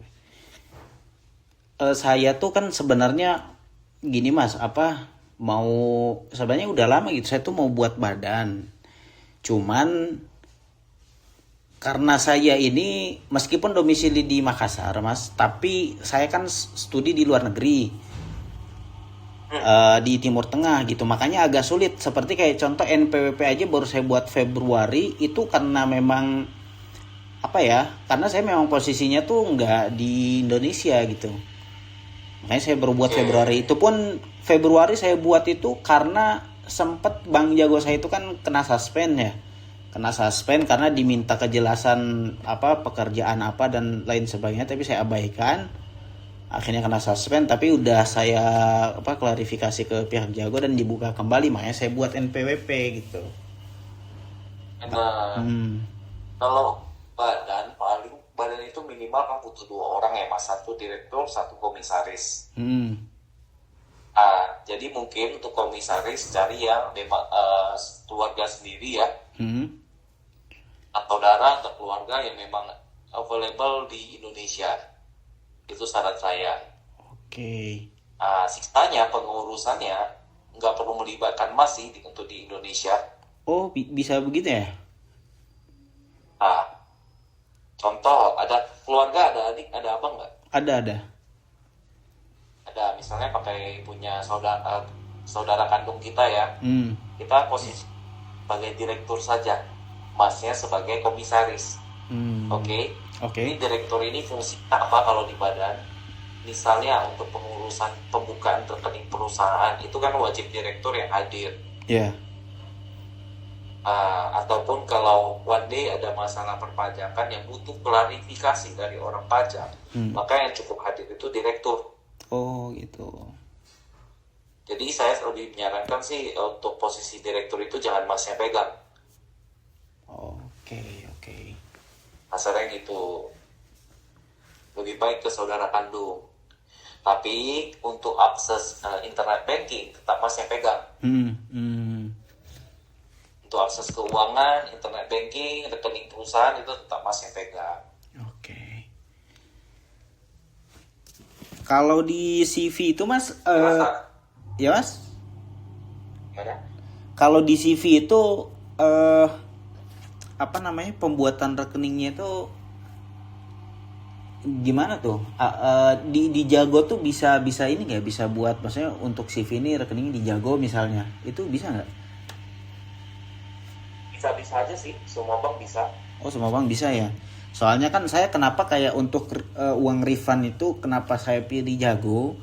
Saya tuh kan sebenarnya gini mas, mau sebenarnya udah lama gitu. Saya tuh mau buat badan, cuman karena saya ini meskipun domisili di Makassar mas, tapi saya kan studi di luar negeri. Di Timur Tengah gitu, makanya agak sulit. Seperti kayak contoh NPWP aja baru saya buat Februari itu karena memang karena saya memang posisinya tuh nggak di Indonesia gitu, makanya saya baru buat Februari. Itu pun Februari saya buat itu karena sempet Bang Jago saya itu kan kena suspend karena diminta kejelasan pekerjaan apa dan lain sebagainya, tapi saya abaikan. Akhirnya kena suspend, tapi udah saya klarifikasi ke pihak Jago dan dibuka kembali, makanya saya buat NPWP gitu. Nah, kalau badan itu minimal kan butuh 2 orang ya mas, 1 direktur, 1 komisaris. Jadi mungkin untuk komisaris cari yang keluarga sendiri ya, atau saudara atau keluarga yang memang available di Indonesia. Itu syarat saya. Oke. Sisanya pengurusannya nggak perlu melibatkan mas sih untuk di Indonesia. Oh, bisa begitu ya? Contoh, ada keluarga, ada adik, ada abang nggak? Ada. Ada, misalnya pakai punya saudara kandung kita ya. Kita posisi sebagai direktur saja, masnya sebagai komisaris. Oke. Ini direktur ini fungsinya apa kalau di badan? Misalnya untuk pengurusan pembukaan rekening perusahaan itu kan wajib direktur yang hadir. Iya. Ataupun kalau one day ada masalah perpajakan yang butuh klarifikasi dari orang pajak, maka yang cukup hadir itu direktur. Oh gitu. Jadi saya lebih menyarankan sih untuk posisi direktur itu jangan masnya pegang. Oke. Kasarnya gitu, lebih baik ke saudara kandung. Tapi untuk akses internet banking tetap mas yang pegang. Untuk akses keuangan, internet banking, rekening perusahaan itu tetap mas yang pegang. Oke. Kalau di CV itu mas, ya mas? Gimana? Kalau di CV itu pembuatan rekeningnya itu gimana tuh? Di Jago tuh bisa ini nggak, bisa buat maksudnya untuk CV ini rekeningnya di Jago misalnya, itu bisa nggak? Bisa aja sih, semua bank bisa. Oh, semua bank bisa ya. Soalnya kan saya kenapa kayak untuk uang refund itu kenapa saya pilih Jago,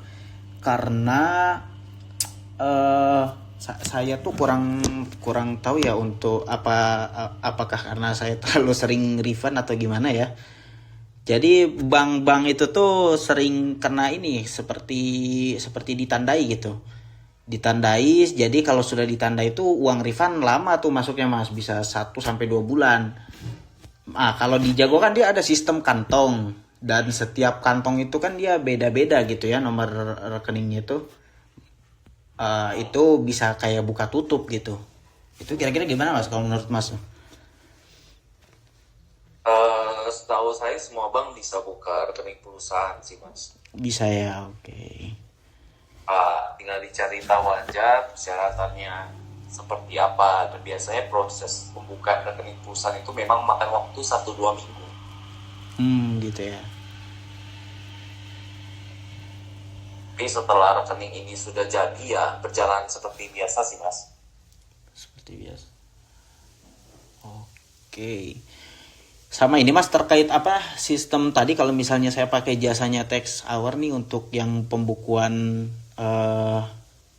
karena saya tuh kurang tahu ya untuk apakah karena saya terlalu sering refund atau gimana ya. Jadi bank-bank itu tuh sering kena ini seperti ditandai gitu. Ditandai, jadi kalau sudah ditandai itu uang refund lama tuh masuknya mas, bisa 1-2 bulan. Kalau di Jago kan dia ada sistem kantong, dan setiap kantong itu kan dia beda-beda gitu ya nomor rekeningnya itu. Itu bisa kayak buka tutup gitu. Itu kira-kira gimana mas kalau menurut mas? Setahu saya semua bank bisa buka rekening perusahaan sih mas. Bisa ya, oke. Tinggal dicari tahu aja persyaratannya seperti apa. Dan biasanya proses pembukaan rekening perusahaan itu memang makan waktu 1-2 minggu. Gitu ya. Tapi setelah rekening ini sudah jadi ya berjalan seperti biasa sih mas. Seperti biasa. Oke. Sama ini mas, terkait sistem tadi kalau misalnya saya pakai jasanya tax hour nih untuk yang pembukuan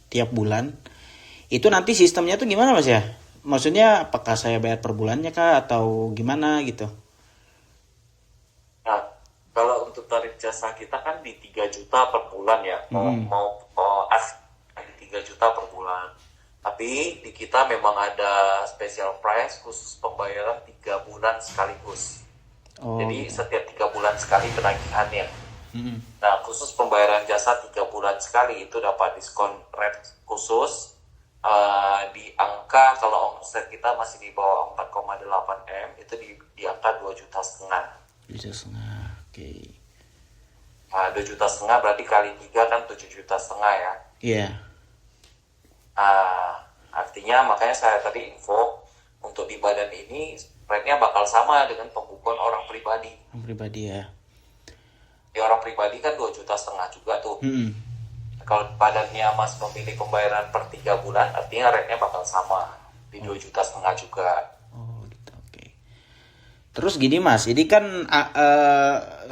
tiap bulan, itu nanti sistemnya tuh gimana mas ya? Maksudnya apakah saya bayar per bulannya kah atau gimana gitu? Nah, kalau untuk tarif jasa kita kan di 3 juta per bulan ya, mau di 3 juta per bulan. Tapi di kita memang ada special price khusus pembayaran 3 bulan sekaligus. Jadi gitu. setiap 3 bulan sekali penagihannya. Nah, khusus pembayaran jasa 3 bulan sekali itu dapat diskon rate khusus di angka, kalau omset kita masih di bawah 4,8 M itu di angka 2,5 juta. 2,5 juta, oke. 2,5 juta berarti kali 3 kan 7,5 juta ya. Iya. Artinya makanya saya tadi info untuk di badan ini rate-nya bakal sama dengan pembukuan orang pribadi. Orang pribadi ya. Di orang pribadi kan 2,5 juta juga tuh. Kalau badannya Mas memilih pembayaran per 3 bulan, artinya rate-nya bakal sama di 2,5 juta juga. Oh gitu, oke. Terus gini Mas, ini kan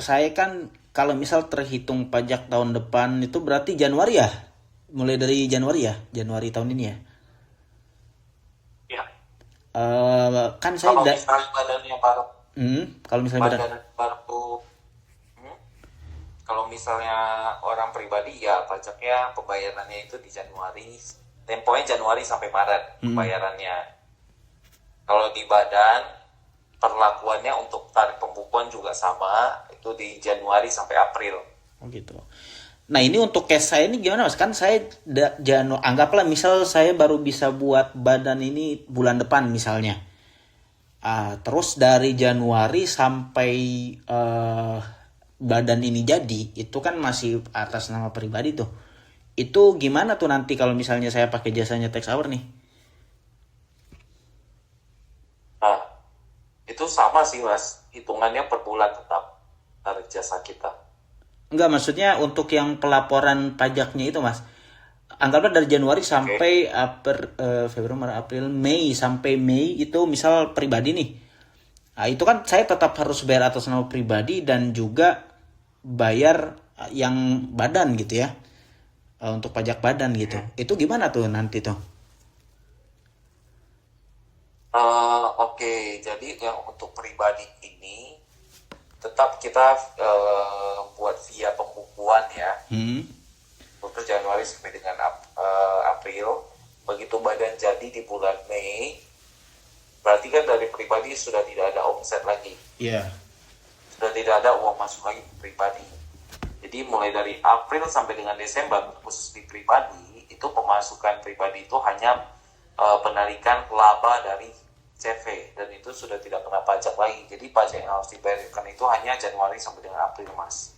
saya kan kalau misal terhitung pajak tahun depan itu berarti Januari ya? Mulai dari Januari ya? Januari tahun ini ya? Ya. Kan saya Kalau misalnya badannya baru, kalau misalnya badan baru, kalau misalnya orang pribadi ya pajaknya pembayarannya itu di Januari, temponya Januari sampai Maret pembayarannya. Kalau di badan perlakuannya untuk tarif pembukuan juga sama, itu di Januari sampai April. Oh gitu. Nah ini untuk cash saya ini gimana Mas? Kan saya anggaplah misal saya baru bisa buat badan ini bulan depan misalnya. Terus dari Januari sampai badan ini jadi, itu kan masih atas nama pribadi tuh. Itu gimana tuh nanti kalau misalnya saya pakai jasanya Tax Hour nih? Nah, itu sama sih Mas, hitungannya per bulan tetap tarif jasa kita. Enggak, maksudnya untuk yang pelaporan pajaknya itu Mas. Anggaplah dari Januari sampai Februari, Maret, April, Mei sampai Mei itu misal pribadi nih. Nah, itu kan saya tetap harus bayar atas nama pribadi dan juga bayar yang badan gitu ya. Untuk pajak badan gitu. Itu gimana tuh nanti tuh? Oke, jadi yang untuk pribadi ini tetap kita buat via pembukuan ya. Untuk Januari sampai dengan April. Begitu badan jadi di bulan Mei, berarti kan dari pribadi sudah tidak ada omset lagi. Iya. Sudah tidak ada uang masuk lagi ke pribadi. Jadi mulai dari April sampai dengan Desember, khusus di pribadi, itu pemasukan pribadi itu hanya penarikan laba dari CV, dan itu sudah tidak kena pajak lagi. Jadi pajak yang harus dibayarkan itu hanya Januari sampai dengan April Mas.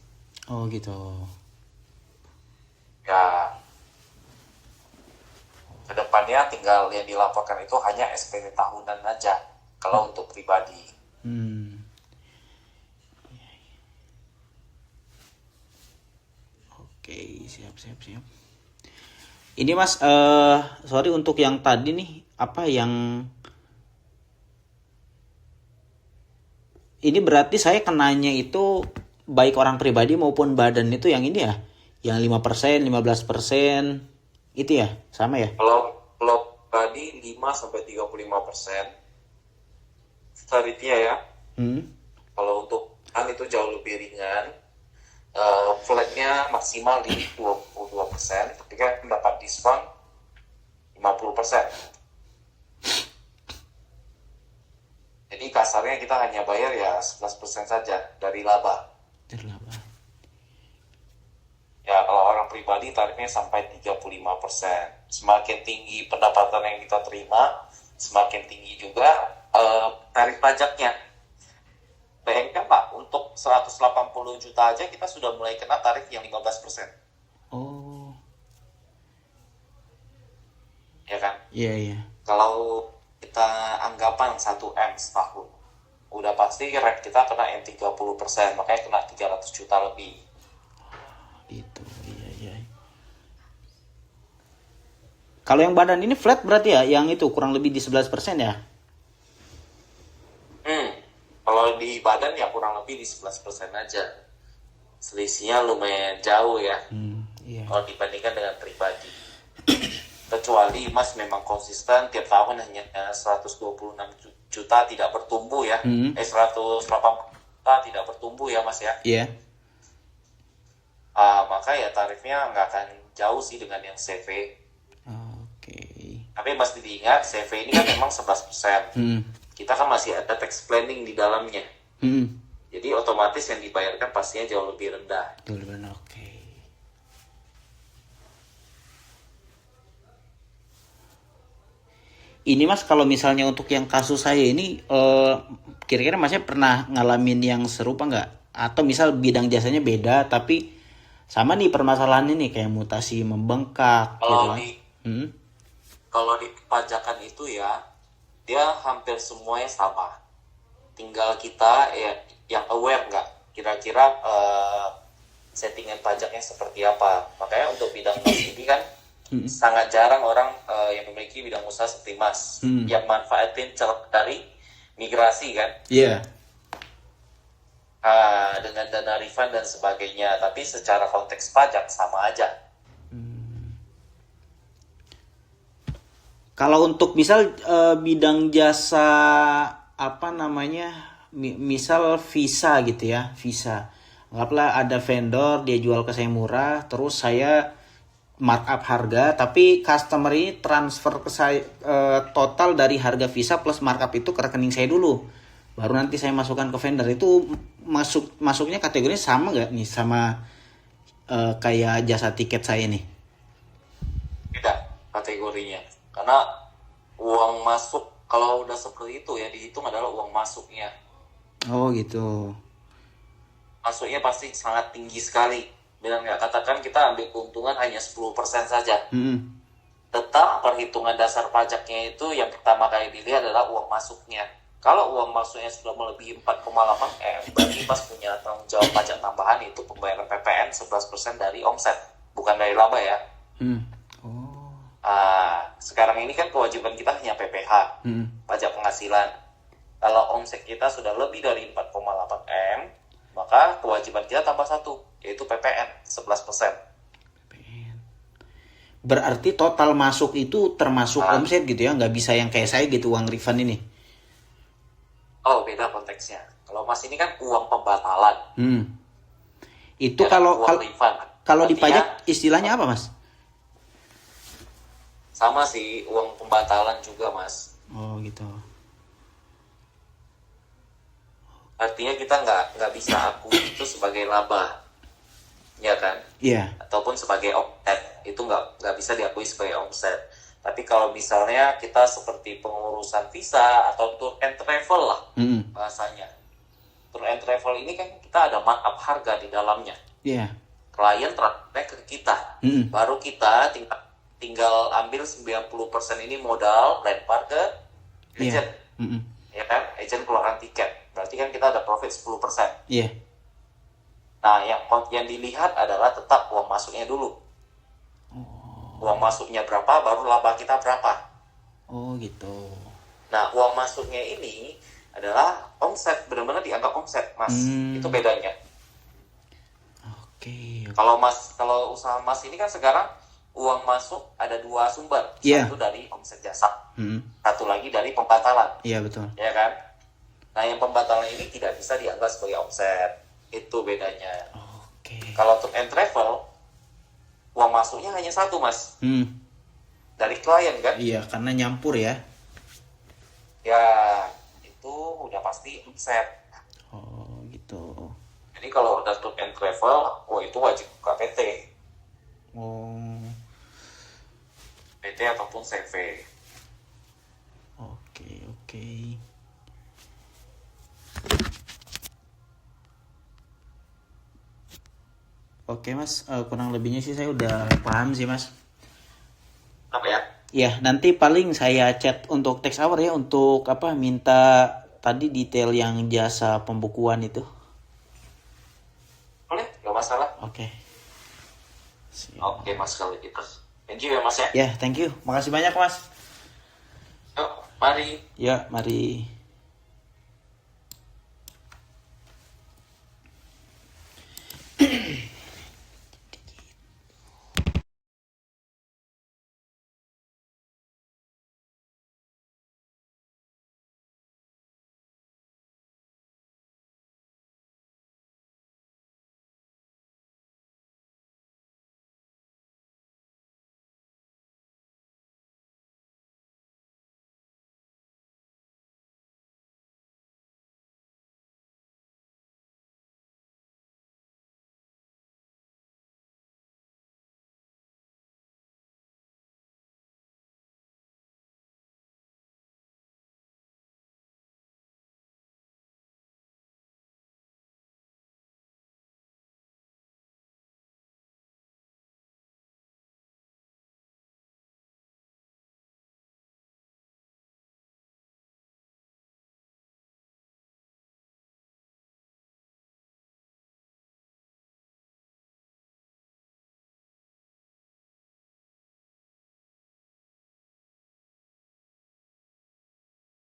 Oh gitu. Ya, kedepannya tinggal yang dilaporkan itu hanya SPT tahunan aja kalau untuk pribadi. Oke, siap. Ini Mas, sorry untuk yang tadi nih, apa yang ini berarti saya kenanya itu baik orang pribadi maupun badan itu yang ini ya, yang 5%, 15% itu ya, sama ya? Kalau pribadi 5-35% tarifnya ya. Kalau untuk kan itu jauh lebih ringan. Flatnya maksimal di 22%, tapi kan dapat diskon 50%. Jadi kasarnya kita hanya bayar ya 11% saja dari laba. Ya kalau orang pribadi tarifnya sampai 35%. Semakin tinggi pendapatan yang kita terima, semakin tinggi juga tarif pajaknya. Bayangkan Pak, untuk 180 juta aja kita sudah mulai kena tarif yang 15%. Oh. Ya kan? Iya. Kalau kita anggapan 1M setahun, udah pasti rate kita kena yang 30%, makanya kena 300 juta lebih. Gitu, iya. Kalau yang badan ini flat berarti ya, yang itu kurang lebih di 11% ya? Kalau di badan ya kurang lebih di 11% aja. Selisihnya lumayan jauh ya. Iya. Kalau dibandingkan dengan pribadi. Kecuali Mas memang konsisten tiap tahun hanya 126 juta tidak bertumbuh ya. 180 juta tidak bertumbuh ya Mas ya. Iya. Maka ya tarifnya nggak akan jauh sih dengan yang CV. Oke. Tapi mesti diingat, CV ini kan memang 11%. Kita kan masih ada tax planning di dalamnya. Jadi otomatis yang dibayarkan pastinya jauh lebih rendah. Jauh lebih rendah, oke. Ini Mas, kalau misalnya untuk yang kasus saya ini, kira-kira Masnya pernah ngalamin yang serupa nggak? Atau misal bidang jasanya beda, tapi sama nih permasalahan ini kayak mutasi membengkak gitu kan? Kalau di pajakan itu ya, dia hampir semuanya sama. Tinggal kita ya yang aware nggak kira-kira settingan pajaknya seperti apa. Makanya untuk bidang Mas ini kan sangat jarang orang yang memiliki bidang usaha seperti Mas yang manfaatin celah dari migrasi kan. Iya. Dengan dana refund dan sebagainya. Tapi secara konteks pajak sama aja. Kalau untuk misal bidang jasa apa namanya, misal visa gitu ya, visa. Anggaplah ada vendor dia jual ke saya murah, terus saya markup harga, tapi customer ini transfer ke saya total dari harga visa plus markup itu ke rekening saya dulu. Baru nanti saya masukkan ke vendor. Itu masuknya kategorinya sama nggak nih sama kayak jasa tiket saya nih? Beda kategorinya. Karena uang masuk kalau udah seperti itu ya dihitung adalah uang masuknya. Oh gitu. Masuknya pasti sangat tinggi sekali. Dan nggak katakan kita ambil keuntungan hanya 10% saja. Tetap perhitungan dasar pajaknya itu yang pertama kali dilihat adalah uang masuknya. Kalau uang masuknya sudah melebihi 4,8 M, berarti Mas punya tanggung jawab pajak tambahan, itu pembayaran PPN 11% dari omset, bukan dari laba ya. Sekarang ini kan kewajiban kita hanya PPH, pajak penghasilan. Kalau omset kita sudah lebih dari 4,8 M, maka kewajiban kita tambah satu, yaitu PPN 11%. Berarti total masuk itu termasuk omset gitu ya, nggak bisa yang kayak saya gitu uang refund ini. Oh, beda konteksnya. Kalau Mas ini kan uang pembatalan. Itu ya, kalau di pajak istilahnya apa Mas? Sama sih, uang pembatalan juga Mas. Oh gitu. Artinya kita nggak bisa akui itu sebagai laba, ya kan? Iya. Ataupun sebagai omset, itu nggak bisa diakui sebagai omset. Tapi kalau misalnya kita seperti pengurusan visa atau tour and travel lah bahasanya. Tour and travel ini kan kita ada markup harga di dalamnya. Iya. Klien transfer ke kita. Baru kita tinggal ambil 90% ini modal, lempar ke agent. Ya kan? Agent keluaran tiket. Berarti kan kita ada profit 10%. Iya. Nah, yang dilihat adalah tetap uang masuknya dulu. Uang masuknya berapa, baru laba kita berapa. Oh gitu. Nah, uang masuknya ini adalah omset, benar-benar dianggap omset, Mas. Itu bedanya. Oke. Kalau usaha Mas ini kan sekarang uang masuk ada dua sumber. Satu dari omset jasa, satu lagi dari pembatalan. Iya betul. Ya kan? Nah, yang pembatalan ini tidak bisa dianggap sebagai omset. Itu bedanya. Oke. Kalau tour and travel, uang masuknya hanya satu, Mas. Dari klien kan? Iya, karena nyampur ya. Ya, itu udah pasti omset. Oh gitu. Jadi kalau udah tour and travel, itu wajib buka PT. Oh. PT ataupun CV. Oke. Oke Mas, kurang lebihnya sih saya udah paham sih Mas. Apa ya? Ya, nanti paling saya chat untuk text hour ya, untuk minta tadi detail yang jasa pembukuan itu. Boleh, gak masalah. Oke. Oke Mas, kalau gitu. Thank you ya Mas ya. Ya, thank you. Makasih banyak Mas. Yuk, mari. Ya, mari.